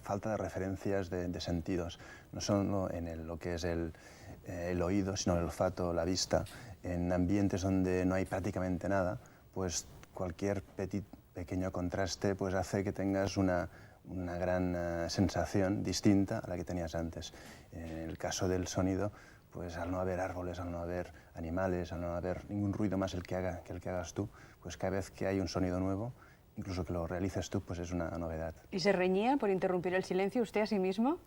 falta de referencias de sentidos, no solo en lo que es el oído, sino el olfato, la vista. En ambientes donde no hay prácticamente nada, pues cualquier pequeño contraste pues hace que tengas una gran sensación distinta a la que tenías antes. En el caso del sonido, pues al no haber árboles, al no haber animales, al no haber ningún ruido más que el que hagas tú, pues cada vez que hay un sonido nuevo, incluso que lo realices tú, pues es una novedad. ¿Y se reñía por interrumpir el silencio usted a sí mismo?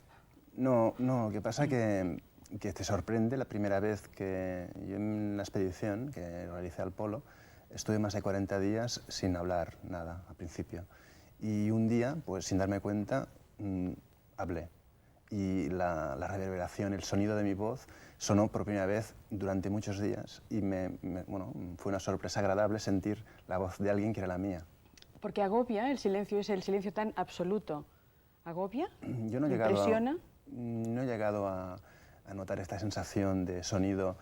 No, lo que pasa que te sorprende la primera vez que yo en una expedición que realicé al Polo, estuve más de 40 días sin hablar nada al principio. Y un día, pues sin darme cuenta, hablé. Y la reverberación, el sonido de mi voz sonó por primera vez durante muchos días y bueno, fue una sorpresa agradable sentir la voz de alguien que era la mía. Porque agobia, el silencio es el silencio tan absoluto. ¿Agobia? Yo no he llegado a notar esta sensación de sonido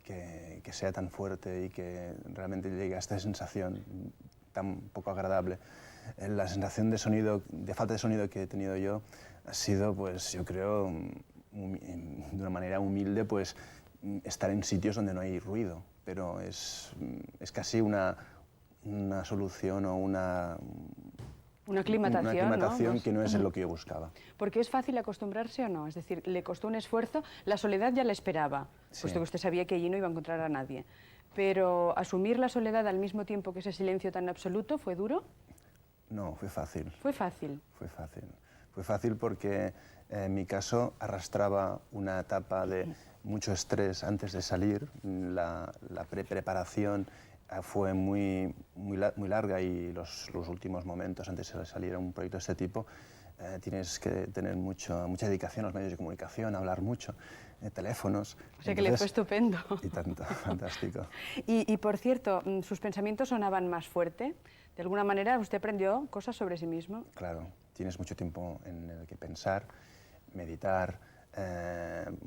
que sea tan fuerte y que realmente llegue a esta sensación tan poco agradable. La sensación de falta de sonido que he tenido yo ha sido, pues yo creo, de una manera humilde, pues estar en sitios donde no hay ruido, pero es casi una solución o una aclimatación, ¿no? Que no es lo que yo buscaba. Porque es fácil acostumbrarse o no, es decir, le costó un esfuerzo, la soledad ya le esperaba, sí, puesto que usted sabía que allí no iba a encontrar a nadie. Pero asumir la soledad al mismo tiempo que ese silencio tan absoluto, ¿fue duro? No, fue fácil. ¿Fue fácil? Fue fácil. Fue fácil porque en mi caso arrastraba una etapa de mucho estrés antes de salir. La preparación fue muy larga y los últimos momentos antes de salir a un proyecto de este tipo tienes que tener mucha dedicación a los medios de comunicación, hablar mucho, teléfonos. O sea que le fue estupendo. Y tanto, fantástico. Y por cierto, ¿sus pensamientos sonaban más fuerte? De alguna manera usted aprendió cosas sobre sí mismo. Claro, tienes mucho tiempo en el que pensar, meditar,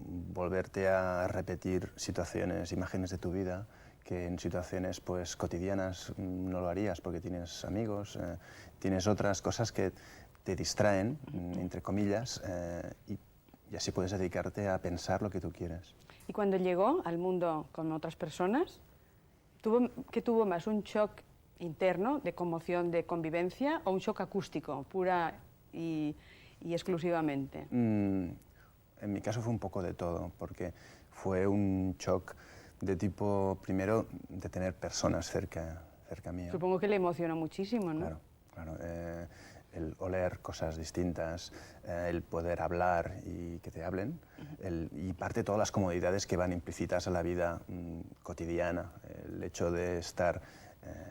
volverte a repetir situaciones, imágenes de tu vida, que en situaciones pues cotidianas no lo harías porque tienes amigos, tienes otras cosas que te distraen, entre comillas, y así puedes dedicarte a pensar lo que tú quieres. Y cuando llegó al mundo con otras personas, ¿qué tuvo más? ¿Un shock interno de conmoción, de convivencia, o un shock acústico, pura y exclusivamente? En mi caso fue un poco de todo, porque fue un shock de tipo, primero, de tener personas cerca mío. Supongo que le emocionó muchísimo, ¿no? Claro, claro. El oler cosas distintas, el poder hablar y que te hablen, y parte de todas las comodidades que van implícitas a la vida cotidiana. El hecho de estar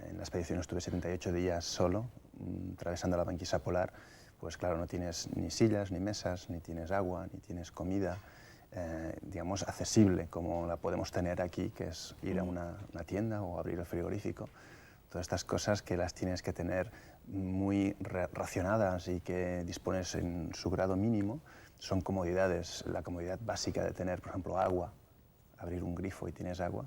en la expedición, estuve 78 días solo, atravesando la banquisa polar, pues claro, no tienes ni sillas, ni mesas, ni tienes agua, ni tienes comida, digamos, accesible como la podemos tener aquí, que es ir a una tienda o abrir el frigorífico. Todas estas cosas que las tienes que tener muy racionadas y que dispones en su grado mínimo, son comodidades. La comodidad básica de tener, por ejemplo, agua, abrir un grifo y tienes agua,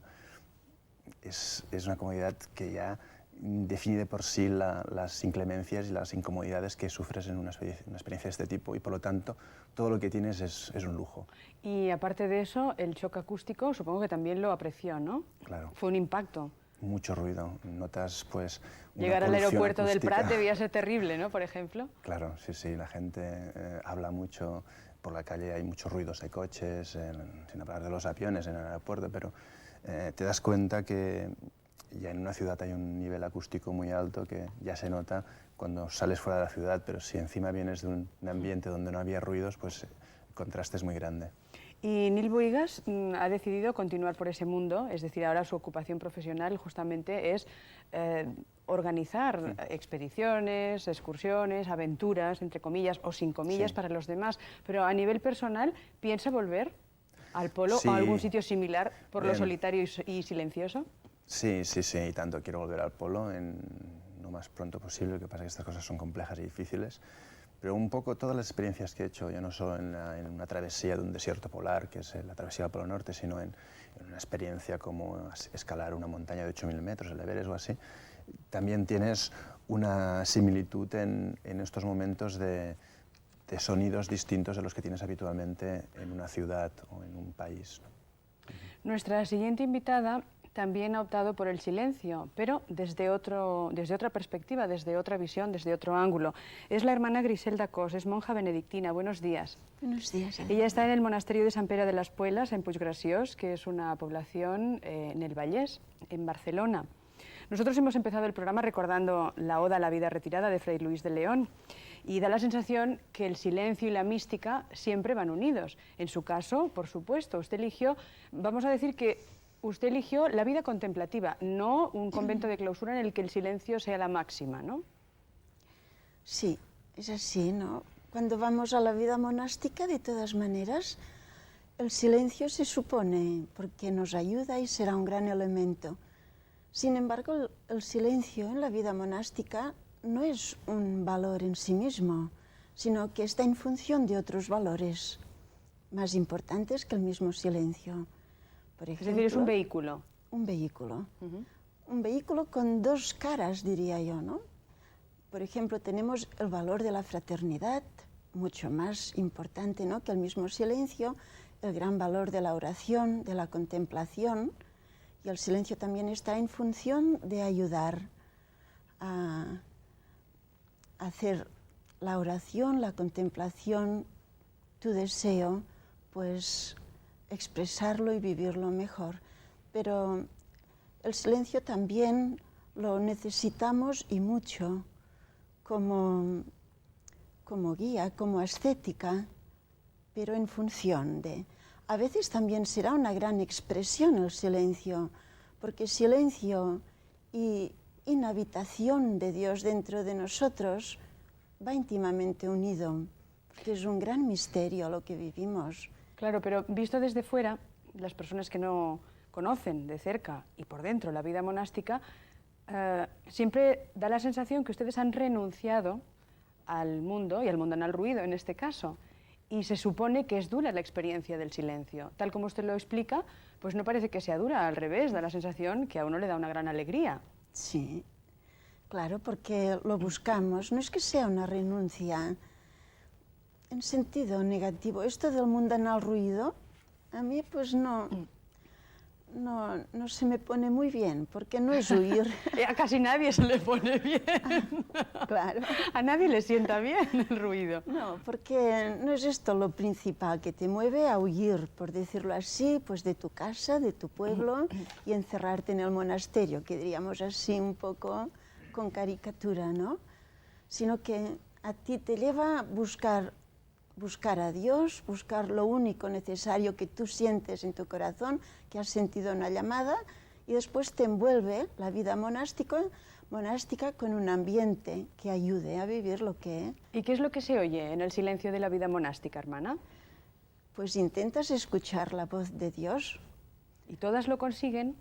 es una comodidad que ya define de por sí las inclemencias y las incomodidades que sufres en una experiencia de este tipo, y por lo tanto todo lo que tienes es un lujo. Y aparte de eso, el shock acústico supongo que también lo apreció, ¿no? Claro. Fue un impacto. Mucho ruido, notas pues llegar al aeropuerto del Prat debía ser terrible, ¿no? Por ejemplo. Claro, sí, la gente habla mucho, por la calle hay muchos ruidos de coches, sin hablar de los aviones en el aeropuerto, pero te das cuenta que ya en una ciudad hay un nivel acústico muy alto que ya se nota cuando sales fuera de la ciudad, pero si encima vienes de un ambiente donde no había ruidos, pues el contraste es muy grande. Y Nil Bohigas ha decidido continuar por ese mundo, es decir, ahora su ocupación profesional justamente es organizar expediciones, excursiones, aventuras, entre comillas o sin comillas, para los demás. Pero a nivel personal, ¿piensa volver al Polo o a algún sitio similar por lo solitario y silencioso? Sí, y tanto. Quiero volver al Polo lo más pronto posible, lo que pasa es que estas cosas son complejas y difíciles. Pero un poco todas las experiencias que he hecho, ya no solo en una travesía de un desierto polar, que es la travesía del Polo Norte, sino en una experiencia como escalar una montaña de 8.000 metros, el Everest o así, también tienes una similitud en estos momentos de sonidos distintos de los que tienes habitualmente en una ciudad o en un país, ¿no? Nuestra siguiente invitada también ha optado por el silencio, pero desde otra perspectiva, desde otra visión, desde otro ángulo. Es la hermana Griselda Cos, es monja benedictina. Buenos días. Buenos días. Ella está en el monasterio de Sant Pere de las Puelas, en Puiggraciós, que es una población en el Vallès, en Barcelona. Nosotros hemos empezado el programa recordando la Oda a la vida retirada de Fray Luis de León, y da la sensación que el silencio y la mística siempre van unidos. En su caso, por supuesto, usted eligió, vamos a decir que usted eligió la vida contemplativa, no un convento de clausura en el que el silencio sea la máxima, ¿no? Sí, es así, ¿no? Cuando vamos a la vida monástica, de todas maneras, el silencio se supone porque nos ayuda y será un gran elemento. Sin embargo, el silencio en la vida monástica no es un valor en sí mismo, sino que está en función de otros valores más importantes que el mismo silencio. Por ejemplo, Es decir, es un vehículo. Un vehículo. Un vehículo con dos caras, diría yo, ¿no? Por ejemplo, tenemos el valor de la fraternidad, mucho más importante, ¿no?, que el mismo silencio, el gran valor de la oración, de la contemplación, y el silencio también está en función de ayudar a hacer la oración, la contemplación, tu deseo, pues expresarlo y vivirlo mejor. Pero el silencio también lo necesitamos y mucho como guía, como ascética, pero en función de... A veces también será una gran expresión el silencio, porque silencio y inhabitación de Dios dentro de nosotros va íntimamente unido, porque es un gran misterio lo que vivimos. Claro, pero visto desde fuera, las personas que no conocen de cerca y por dentro la vida monástica, siempre da la sensación que ustedes han renunciado al mundo y al mundanal ruido en este caso, y se supone que es dura la experiencia del silencio. Tal como usted lo explica, pues no parece que sea dura, al revés, da la sensación que a uno le da una gran alegría. Sí, claro, porque lo buscamos, no es que sea una renuncia en sentido negativo. Esto del mundanal ruido, a mí pues no se me pone muy bien, porque no es huir. A casi nadie se le pone bien. Claro. A nadie le sienta bien el ruido. No, porque no es esto lo principal que te mueve a huir, por decirlo así, pues de tu casa, de tu pueblo, y encerrarte en el monasterio, que diríamos así un poco con caricatura, ¿no? Sino que a ti te lleva a buscar a Dios, buscar lo único necesario que tú sientes en tu corazón, que has sentido una llamada, y después te envuelve la vida monástica con un ambiente que ayude a vivir lo que... ¿Y qué es lo que se oye en el silencio de la vida monástica, hermana? Pues intentas escuchar la voz de Dios. ¿Y todas lo consiguen?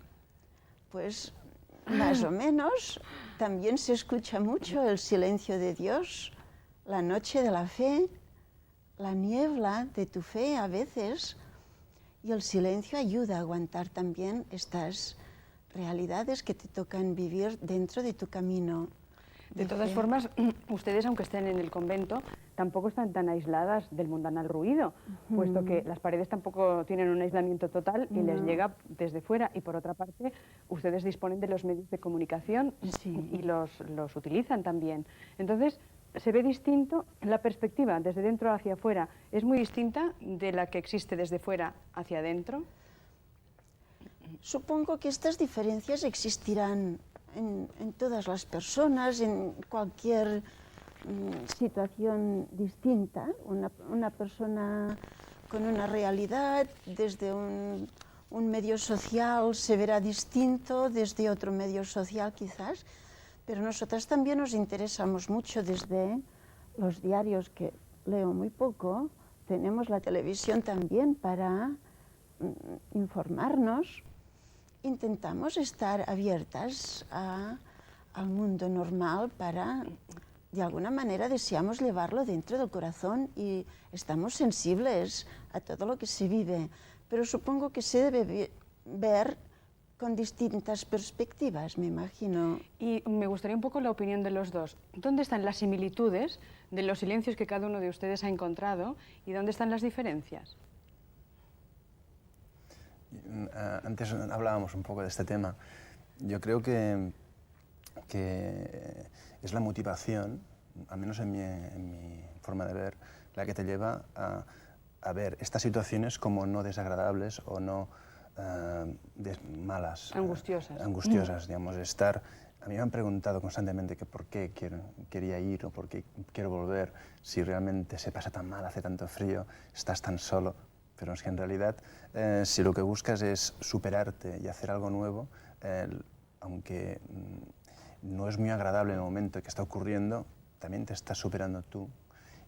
Pues más o menos. También se escucha mucho el silencio de Dios, la noche de la fe, la niebla de tu fe a veces, y el silencio ayuda a aguantar también estas realidades que te tocan vivir dentro de tu camino. De todas formas, ustedes, aunque estén en el convento, tampoco están tan aisladas del mundanal ruido, puesto que las paredes tampoco tienen un aislamiento total y les llega desde fuera. Y por otra parte, ustedes disponen de los medios de comunicación y los utilizan también. Entonces, se ve distinto, la perspectiva desde dentro hacia afuera es muy distinta de la que existe desde fuera hacia adentro. Supongo que estas diferencias existirán en todas las personas, en cualquier situación distinta. Una persona con una realidad desde un medio social se verá distinto, desde otro medio social quizás, pero nosotras también nos interesamos mucho desde los diarios, que leo muy poco, tenemos la televisión también para informarnos. Intentamos estar abiertas al mundo normal para, de alguna manera, deseamos llevarlo dentro del corazón y estamos sensibles a todo lo que se vive, pero supongo que se debe ver con distintas perspectivas, me imagino. Y me gustaría un poco la opinión de los dos. ¿Dónde están las similitudes de los silencios que cada uno de ustedes ha encontrado y dónde están las diferencias? Antes hablábamos un poco de este tema. Yo creo que es la motivación, al menos en mi forma de ver, la que te lleva a ver estas situaciones como no desagradables o no malas. Angustiosas. Angustiosas, digamos, estar... A mí me han preguntado constantemente que por qué quería ir o por qué quiero volver, si realmente se pasa tan mal, hace tanto frío, estás tan solo. Pero es que en realidad, si lo que buscas es superarte y hacer algo nuevo, aunque no es muy agradable en el momento que está ocurriendo, también te estás superando tú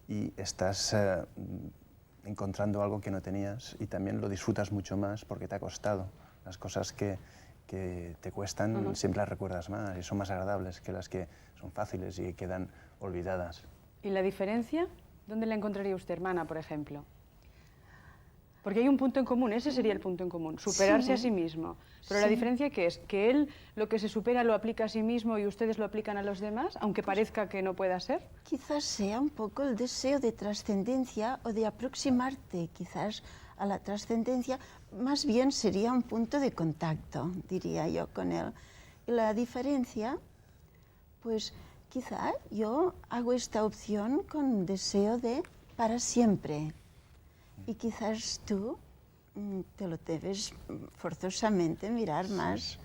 y estás encontrando algo que no tenías y también lo disfrutas mucho más porque te ha costado. Las cosas que te cuestan siempre las recuerdas más y son más agradables que las que son fáciles y quedan olvidadas. ¿Y la diferencia? ¿Dónde la encontraría usted, hermana, por ejemplo? Porque hay un punto en común, ese sería el punto en común, superarse a sí mismo. Pero la diferencia, ¿qué es? ¿Que él lo que se supera lo aplica a sí mismo y ustedes lo aplican a los demás, aunque parezca que no pueda ser? Quizás sea un poco el deseo de trascendencia o de aproximarte quizás a la trascendencia, más bien sería un punto de contacto, diría yo, con él. Y la diferencia, pues quizá yo hago esta opción con deseo de para siempre. Y quizás tú te lo debes forzosamente mirar más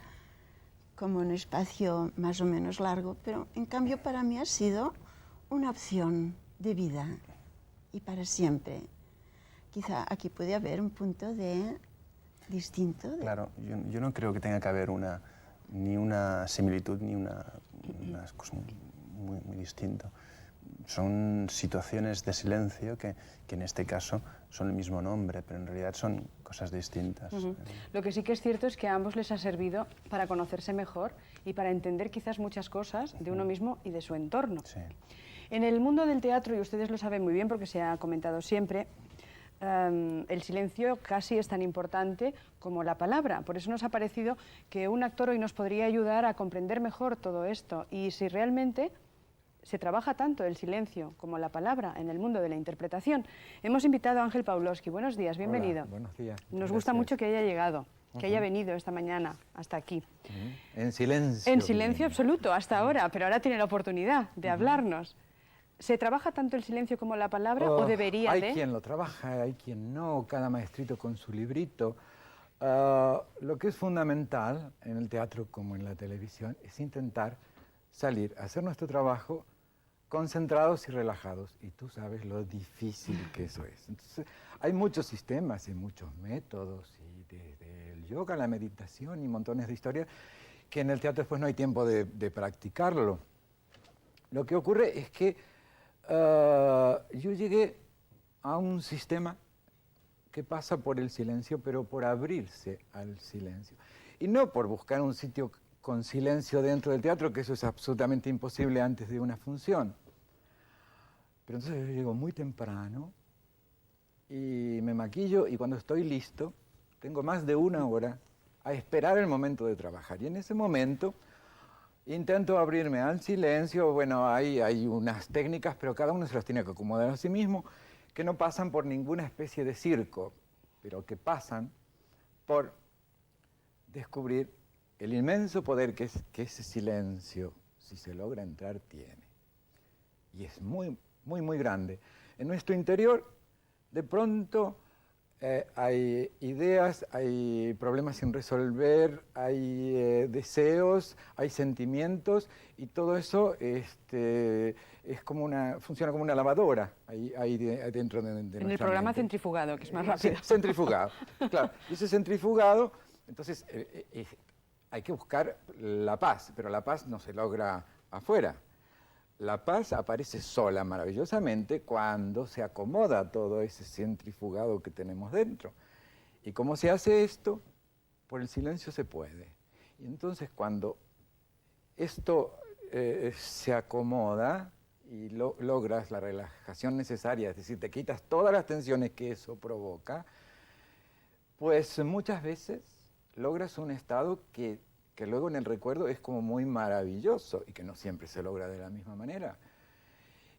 como un espacio más o menos largo, pero en cambio para mí ha sido una opción de vida y para siempre. Quizá aquí puede haber un punto de distinto. Claro, yo no creo que tenga que haber ni una similitud ni una cosa muy distinta. Son situaciones de silencio que en este caso son el mismo nombre, pero en realidad son cosas distintas. Lo que sí que es cierto es que a ambos les ha servido para conocerse mejor y para entender quizás muchas cosas de uno mismo y de su entorno. Sí. En el mundo del teatro, y ustedes lo saben muy bien porque se ha comentado siempre, el silencio casi es tan importante como la palabra. Por eso nos ha parecido que un actor hoy nos podría ayudar a comprender mejor todo esto. Y si realmente se trabaja tanto el silencio como la palabra en el mundo de la interpretación, hemos invitado a Ángel Pawlowski. Buenos días, bienvenido. Hola, buenos días. Nos gusta mucho que haya llegado, que haya venido esta mañana hasta aquí. En silencio. En silencio absoluto hasta ahora, pero ahora tiene la oportunidad de hablarnos. ¿Se trabaja tanto el silencio como la palabra o debería hay de...? Hay quien lo trabaja, hay quien no, cada maestrito con su librito. Lo que es fundamental en el teatro como en la televisión es intentar salir a hacer nuestro trabajo concentrados y relajados. Y tú sabes lo difícil que eso es. Entonces, hay muchos sistemas y muchos métodos, y desde el yoga, la meditación y montones de historias, que en el teatro después no hay tiempo de practicarlo. Lo que ocurre es que yo llegué a un sistema que pasa por el silencio, pero por abrirse al silencio. Y no por buscar un sitio con silencio dentro del teatro, que eso es absolutamente imposible antes de una función. Pero entonces yo llego muy temprano y me maquillo, y cuando estoy listo, tengo más de una hora a esperar el momento de trabajar. Y en ese momento intento abrirme al silencio. Bueno, hay unas técnicas, pero cada uno se las tiene que acomodar a sí mismo, que no pasan por ninguna especie de circo, pero que pasan por descubrir el inmenso poder que ese silencio, si se logra entrar, tiene. Y es muy, muy, muy grande. En nuestro interior, de pronto, hay ideas, hay problemas sin resolver, hay deseos, hay sentimientos, y todo eso es como funciona como una lavadora ahí dentro de nuestra En el programa mente. centrifugado, que es más rápido. Sí, centrifugado, claro. Y ese centrifugado, entonces hay que buscar la paz, pero la paz no se logra afuera. La paz aparece sola, maravillosamente, cuando se acomoda todo ese centrifugado que tenemos dentro. ¿Y cómo se hace esto? Por el silencio se puede. Y entonces cuando esto se acomoda y logras la relajación necesaria, es decir, te quitas todas las tensiones que eso provoca, pues muchas veces logras un estado que luego en el recuerdo es como muy maravilloso y que no siempre se logra de la misma manera.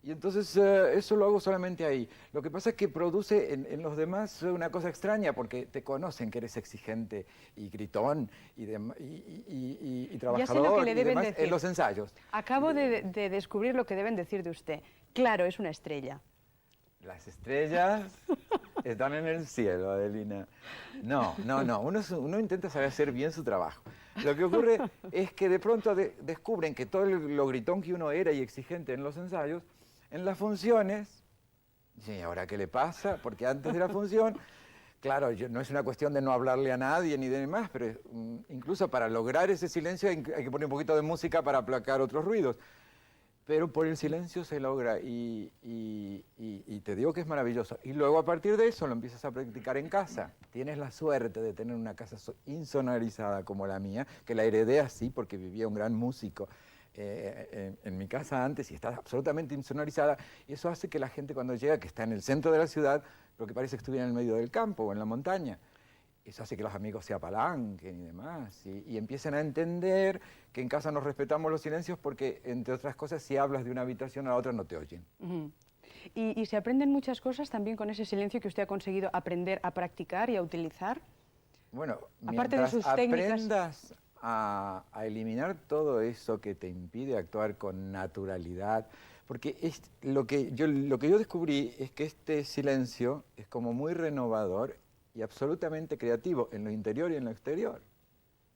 Y entonces eso lo hago solamente ahí. Lo que pasa es que produce en los demás una cosa extraña, porque te conocen que eres exigente y gritón y trabajador, ya sé lo que le y deben demás decir. en los ensayos. Acabo de descubrir lo que deben decir de usted. Claro, es una estrella. Las estrellas están en el cielo, Adelina. No. Uno intenta saber hacer bien su trabajo. Lo que ocurre es que de pronto descubren que todo lo gritón que uno era y exigente en los ensayos, en las funciones, ¿y ahora qué le pasa? Porque antes de la función, claro, no es una cuestión de no hablarle a nadie ni de demás, pero incluso para lograr ese silencio hay que poner un poquito de música para aplacar otros ruidos. Pero por el silencio se logra y te digo que es maravilloso. Y luego a partir de eso lo empiezas a practicar en casa. Tienes la suerte de tener una casa insonorizada como la mía, que la heredé así porque vivía un gran músico en mi casa antes y está absolutamente insonorizada. Y eso hace que la gente cuando llega, que está en el centro de la ciudad, lo que parece que estuviera en el medio del campo o en la montaña. Eso hace que los amigos se apalanquen y demás, y empiecen a entender que en casa nos respetamos los silencios porque, entre otras cosas, si hablas de una habitación a la otra no te oyen. ¿Y se aprenden muchas cosas también con ese silencio que usted ha conseguido aprender a practicar y a utilizar? Bueno, aparte de sus aprendas a eliminar todo eso que te impide actuar con naturalidad, porque lo que yo descubrí es que este silencio es como muy renovador y absolutamente creativo en lo interior y en lo exterior.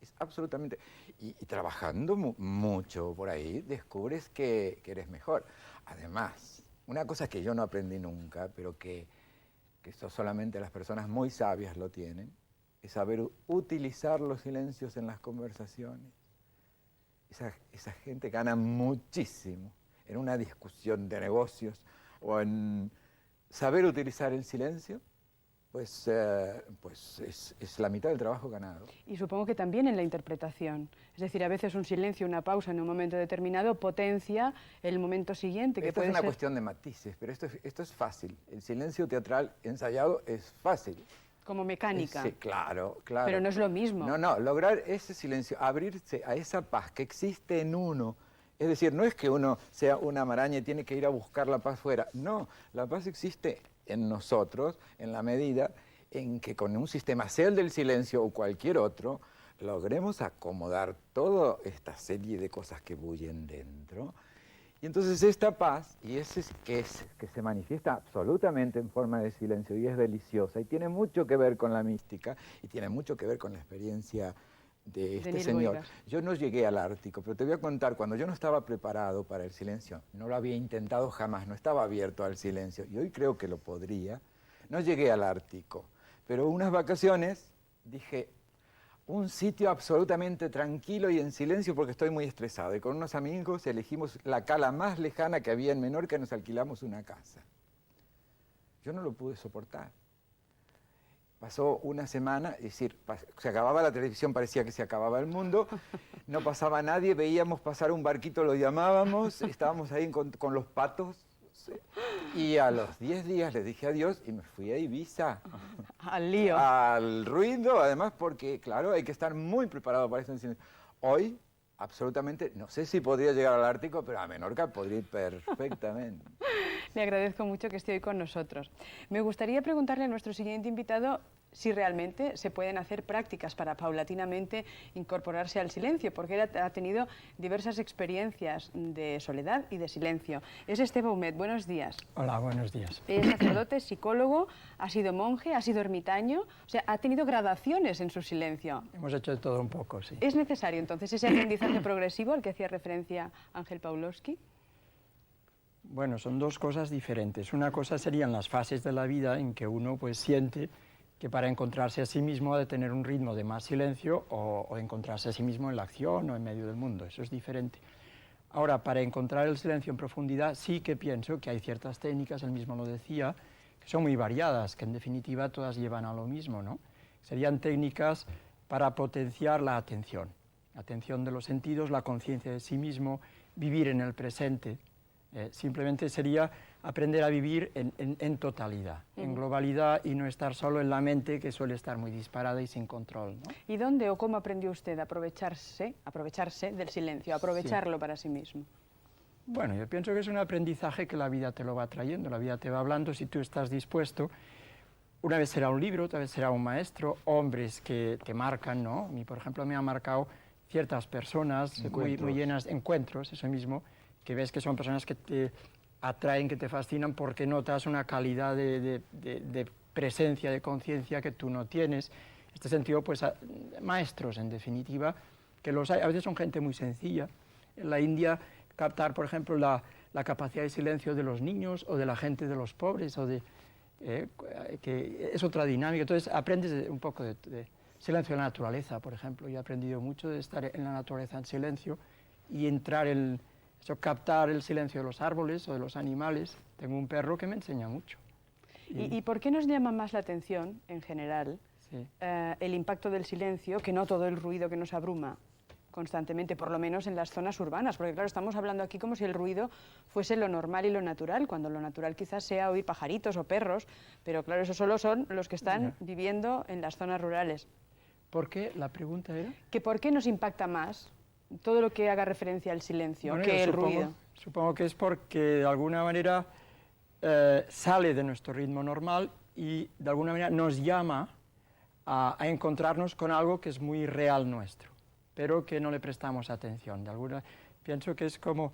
Es absolutamente... Y trabajando mucho por ahí, descubres que eres mejor. Además, una cosa que yo no aprendí nunca, pero que eso solamente las personas muy sabias lo tienen, es saber utilizar los silencios en las conversaciones. Esa gente gana muchísimo en una discusión de negocios o en saber utilizar el silencio. Pues es la mitad del trabajo ganado. Y supongo que también en la interpretación. Es decir, a veces un silencio, una pausa en un momento determinado potencia el momento siguiente. Esta es una cuestión de matices, pero esto es fácil. El silencio teatral ensayado es fácil. Como mecánica. Sí, claro. Pero no es lo mismo. No, lograr ese silencio, abrirse a esa paz que existe en uno. Es decir, no es que uno sea una maraña y tiene que ir a buscar la paz fuera. No, la paz existe en nosotros, en la medida en que con un sistema, sea el del silencio o cualquier otro, logremos acomodar toda esta serie de cosas que bullen dentro. Y entonces esta paz, que se manifiesta absolutamente en forma de silencio y es deliciosa, y tiene mucho que ver con la mística, y tiene mucho que ver con la experiencia de este señor. Boigas. Yo no llegué al Ártico, pero te voy a contar, cuando yo no estaba preparado para el silencio, no lo había intentado jamás, no estaba abierto al silencio, y hoy creo que lo podría, no llegué al Ártico, pero unas vacaciones dije, un sitio absolutamente tranquilo y en silencio porque estoy muy estresado, y con unos amigos elegimos la cala más lejana que había en Menorca y nos alquilamos una casa. Yo no lo pude soportar. Pasó una semana, es decir, se acababa la televisión, parecía que se acababa el mundo, no pasaba nadie, veíamos pasar un barquito, lo llamábamos, estábamos ahí con los patos, y a los 10 días le dije adiós y me fui a Ibiza. Al lío. Al ruido, además, porque, claro, hay que estar muy preparado para esto. Hoy, absolutamente, no sé si podría llegar al Ártico, pero a Menorca podría ir perfectamente. Le agradezco mucho que esté hoy con nosotros. Me gustaría preguntarle a nuestro siguiente invitado si realmente se pueden hacer prácticas para paulatinamente incorporarse al silencio, porque él ha tenido diversas experiencias de soledad y de silencio. Es Esteve Humet, buenos días. Hola, buenos días. Es sacerdote, psicólogo, ha sido monje, ha sido ermitaño, o sea, ha tenido gradaciones en su silencio. Hemos hecho de todo un poco, sí. ¿Es necesario entonces ese aprendizaje progresivo al que hacía referencia Ángel Pawlowski? Bueno, son dos cosas diferentes. Una cosa serían las fases de la vida en que uno pues siente que para encontrarse a sí mismo ha de tener un ritmo de más silencio o encontrarse a sí mismo en la acción o en medio del mundo. Eso es diferente. Ahora, para encontrar el silencio en profundidad, sí que pienso que hay ciertas técnicas, él mismo lo decía, que son muy variadas, que en definitiva todas llevan a lo mismo, ¿no? Serían técnicas para potenciar la atención de los sentidos, la conciencia de sí mismo, vivir en el presente. Simplemente sería aprender a vivir en totalidad, en globalidad y no estar solo en la mente que suele estar muy disparada y sin control, ¿no? ¿Y dónde o cómo aprendió usted a aprovecharse del silencio, a aprovecharlo para sí mismo? Bueno, yo pienso que es un aprendizaje que la vida te lo va trayendo, la vida te va hablando si tú estás dispuesto. Una vez será un libro, otra vez será un maestro, hombres que te marcan, ¿no? A mí, por ejemplo, me han marcado ciertas personas muy llenas de encuentros, eso mismo, que ves que son personas que te atraen, que te fascinan porque notas una calidad de presencia, de conciencia que tú no tienes. En este sentido, pues maestros, en definitiva, que los hay, a veces son gente muy sencilla. En la India, captar, por ejemplo, la capacidad de silencio de los niños o de la gente de los pobres, o que es otra dinámica. Entonces, aprendes un poco de silencio en la naturaleza, por ejemplo. Yo he aprendido mucho de estar en la naturaleza en silencio y entrar en captar el silencio de los árboles o de los animales. Tengo un perro que me enseña mucho. ¿Y por qué nos llama más la atención, en general, el impacto del silencio, que no todo el ruido que nos abruma constantemente, por lo menos en las zonas urbanas? Porque claro, estamos hablando aquí como si el ruido fuese lo normal y lo natural, cuando lo natural quizás sea oír pajaritos o perros, pero claro, eso solo son los que están viviendo en las zonas rurales. ¿Por qué? La pregunta era... ¿Que por qué nos impacta más todo lo que haga referencia al silencio que el ruido? Supongo que es porque de alguna manera sale de nuestro ritmo normal y de alguna manera nos llama a encontrarnos con algo que es muy real nuestro, pero que no le prestamos atención. Pienso que es como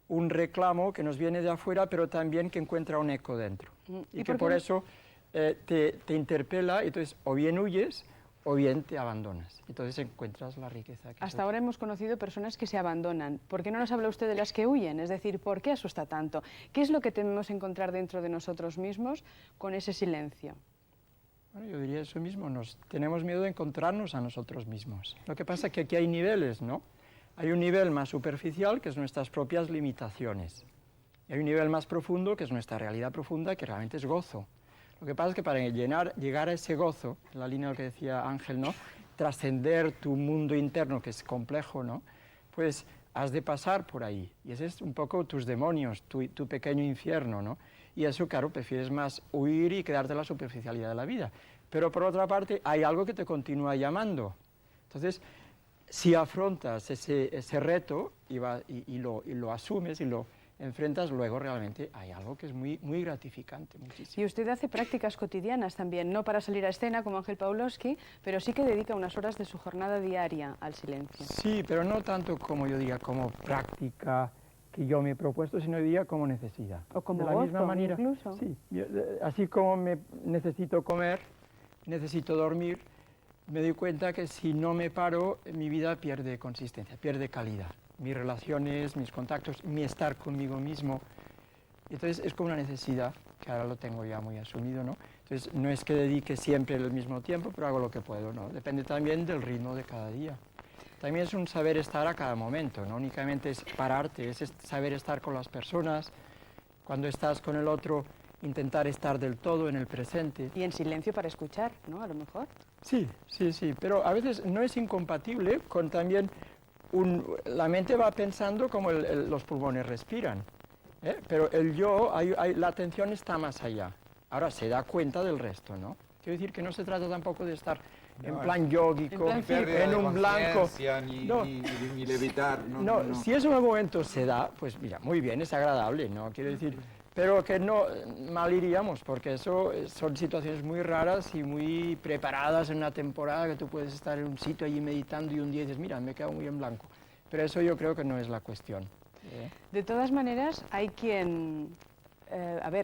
un reclamo que nos viene de afuera, pero también que encuentra un eco dentro. Y que por eso te interpela, y entonces o bien huyes o bien te abandonas. Entonces encuentras la riqueza. Hasta ahora hemos conocido personas que se abandonan. ¿Por qué no nos habla usted de las que huyen? Es decir, ¿por qué asusta tanto? ¿Qué es lo que tememos encontrar dentro de nosotros mismos con ese silencio? Bueno, yo diría eso mismo, tenemos miedo de encontrarnos a nosotros mismos. Lo que pasa es que aquí hay niveles, ¿no? Hay un nivel más superficial, que es nuestras propias limitaciones. Y hay un nivel más profundo, que es nuestra realidad profunda, que realmente es gozo. Lo que pasa es que para llegar a ese gozo, en la línea de lo que decía Ángel, ¿no? Trascender tu mundo interno, que es complejo, ¿no? Pues has de pasar por ahí. Y ese es un poco tus demonios, tu pequeño infierno, ¿no? Y eso, claro, prefieres más huir y quedarte en la superficialidad de la vida. Pero por otra parte, hay algo que te continúa llamando. Entonces, si afrontas ese reto y lo asumes y lo enfrentas, luego realmente hay algo que es muy, muy gratificante, muchísimo. Y usted hace prácticas cotidianas también, no para salir a escena como Ángel Pawlowski, pero sí que dedica unas horas de su jornada diaria al silencio. Sí, pero no tanto como yo diga, como práctica que yo me he propuesto, sino diría como necesidad. O como de la misma manera, incluso. Sí, así como necesito comer, necesito dormir, me doy cuenta que si no me paro, mi vida pierde consistencia, pierde calidad. Mis relaciones, mis contactos, mi estar conmigo mismo. Entonces es como una necesidad, que ahora lo tengo ya muy asumido, ¿no? Entonces no es que dedique siempre el mismo tiempo, pero hago lo que puedo, ¿no? Depende también del ritmo de cada día. También es un saber estar a cada momento, no únicamente es pararte, es saber estar con las personas. Cuando estás con el otro, intentar estar del todo en el presente. Y en silencio para escuchar, ¿no? A lo mejor. Sí, pero a veces no es incompatible con también la mente va pensando como los pulmones respiran, pero el yo, la atención está más allá. Ahora se da cuenta del resto, ¿no? Quiero decir que no se trata tampoco de estar en plan yógico, en un blanco. Ni levitar. No, si eso en algún momento se da, pues mira, muy bien, es agradable, ¿no? Quiero decir, pero que no mal iríamos, porque eso son situaciones muy raras y muy preparadas en una temporada, que tú puedes estar en un sitio allí meditando y un día dices, mira, me he quedado muy en blanco. Pero eso yo creo que no es la cuestión. De todas maneras, hay quien,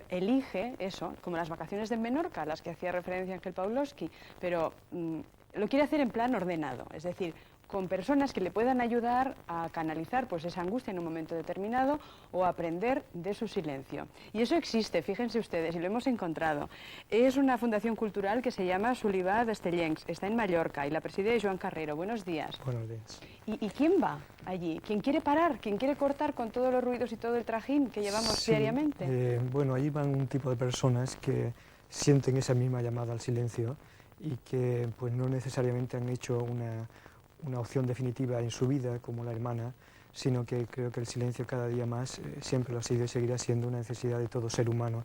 elige eso, como las vacaciones de Menorca, a las que hacía referencia Ángel Pawlowski, pero lo quiere hacer en plan ordenado, es decir, con personas que le puedan ayudar a canalizar pues, esa angustia en un momento determinado o a aprender de su silencio. Y eso existe, fíjense ustedes, y lo hemos encontrado. Es una fundación cultural que se llama Sulivà d'Estellencs, está en Mallorca y la preside Joan Carrero. Buenos días. Buenos días. ¿Y quién va allí? ¿Quién quiere parar? ¿Quién quiere cortar con todos los ruidos y todo el trajín que llevamos diariamente? Bueno, allí van un tipo de personas que sienten esa misma llamada al silencio y que pues, no necesariamente han hecho una opción definitiva en su vida, como la hermana, sino que creo que el silencio cada día más siempre lo ha sido y seguirá siendo una necesidad de todo ser humano.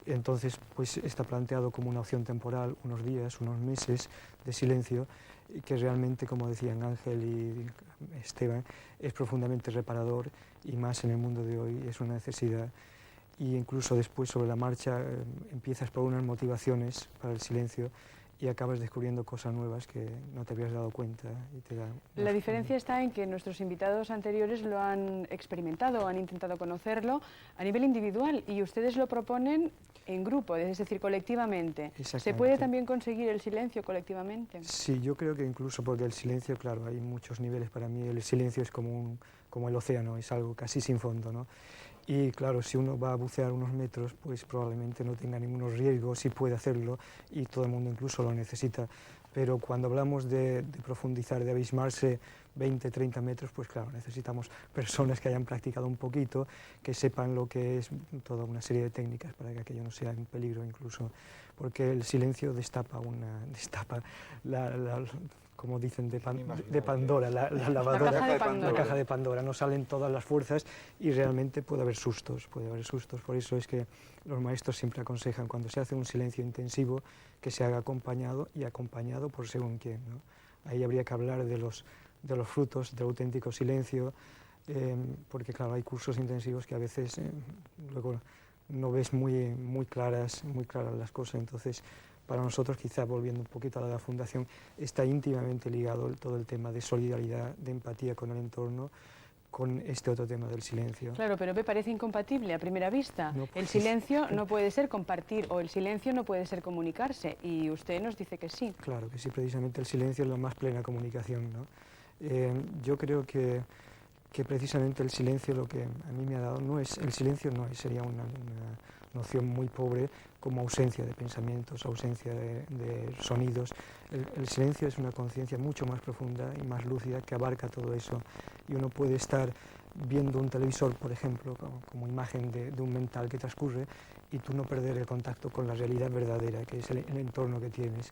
Entonces, pues está planteado como una opción temporal, unos días, unos meses de silencio, y que realmente, como decían Ángel y Esteban, es profundamente reparador y más en el mundo de hoy es una necesidad. Y incluso después, sobre la marcha, empiezas por unas motivaciones para el silencio y acabas descubriendo cosas nuevas que no te habías dado cuenta. Y te da La diferencia está en que nuestros invitados anteriores lo han experimentado, han intentado conocerlo a nivel individual y ustedes lo proponen en grupo, es decir, colectivamente. ¿Se puede también conseguir el silencio colectivamente? Sí, yo creo que incluso porque el silencio, claro, hay muchos niveles para mí, el silencio es como el océano, es algo casi sin fondo, ¿no? Y claro, si uno va a bucear unos metros, pues probablemente no tenga ningún riesgo, sí puede hacerlo y todo el mundo incluso lo necesita. Pero cuando hablamos de profundizar, de abismarse 20, 30 metros, pues claro, necesitamos personas que hayan practicado un poquito, que sepan lo que es toda una serie de técnicas para que aquello no sea un peligro incluso, porque el silencio destapa como dicen, de Pandora, la lavadora, la caja de Pandora, no salen todas las fuerzas y realmente puede haber sustos, por eso es que los maestros siempre aconsejan cuando se hace un silencio intensivo que se haga acompañado y acompañado por según quién, ¿no? Ahí habría que hablar de los frutos del auténtico silencio, porque claro, hay cursos intensivos que a veces luego no ves muy claras las cosas, entonces para nosotros, quizá volviendo un poquito a la fundación, está íntimamente ligado todo el tema de solidaridad, de empatía con el entorno, con este otro tema del silencio. Claro, pero me parece incompatible a primera vista. No, el silencio no puede ser compartir o el silencio no puede ser comunicarse y usted nos dice que sí. Claro que sí, precisamente el silencio es la más plena comunicación, ¿no? Yo creo que precisamente el silencio lo que a mí me ha dado sería una noción muy pobre como ausencia de pensamientos, ausencia de sonidos. El silencio es una conciencia mucho más profunda y más lúcida que abarca todo eso y uno puede estar viendo un televisor, por ejemplo, como imagen de un mental que transcurre y tú no perder el contacto con la realidad verdadera, que es el entorno que tienes.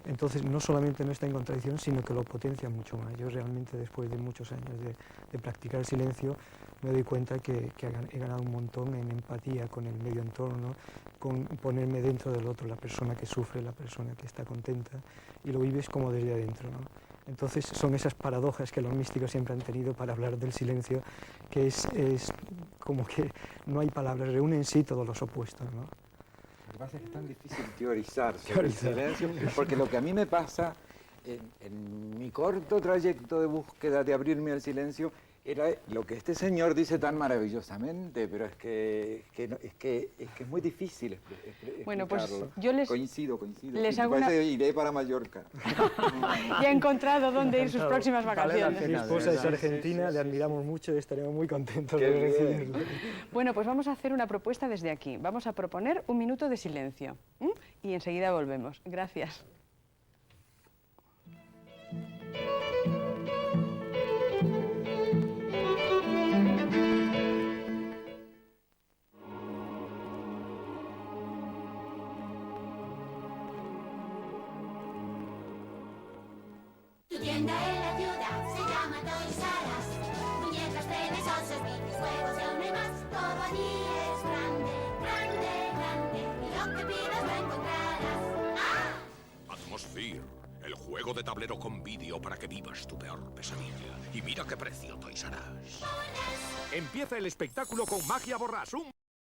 Entonces, no solamente no está en contradicción, sino que lo potencia mucho más. Yo realmente, después de muchos años de practicar el silencio, me doy cuenta que he ganado un montón en empatía con el medio entorno, con ponerme dentro del otro, la persona que sufre, la persona que está contenta, y lo vives como desde adentro, ¿no? Entonces son esas paradojas que los místicos siempre han tenido para hablar del silencio, que es como que no hay palabras, reúnen en sí todos los opuestos, ¿no? Lo que pasa es que es tan difícil teorizar sobre el silencio, porque lo que a mí me pasa en mi corto trayecto de búsqueda de abrirme al silencio era lo que este señor dice tan maravillosamente, pero es que es muy difícil explicarlo. Bueno, pues yo coincido. Les hago iré para Mallorca. Ya he encontrado dónde ir sus próximas vacaciones. Mi esposa es argentina, le admiramos mucho y estaremos muy contentos de recibirlo. Bueno, pues vamos a hacer una propuesta desde aquí. Vamos a proponer 1 minuto de silencio. Y enseguida volvemos. Gracias. Tienda en la ciudad se llama Toys R Us. Muñecas, trenes, osos, videojuegos y aún hay más. Todo allí es grande, grande, grande. Y lo que pidas lo encontrarás. ¡Ah! Atmosphere, el juego de tablero con vídeo para que vivas tu peor pesadilla. Y mira qué precio, Toys R Us. Empieza el espectáculo con Magia Borràs,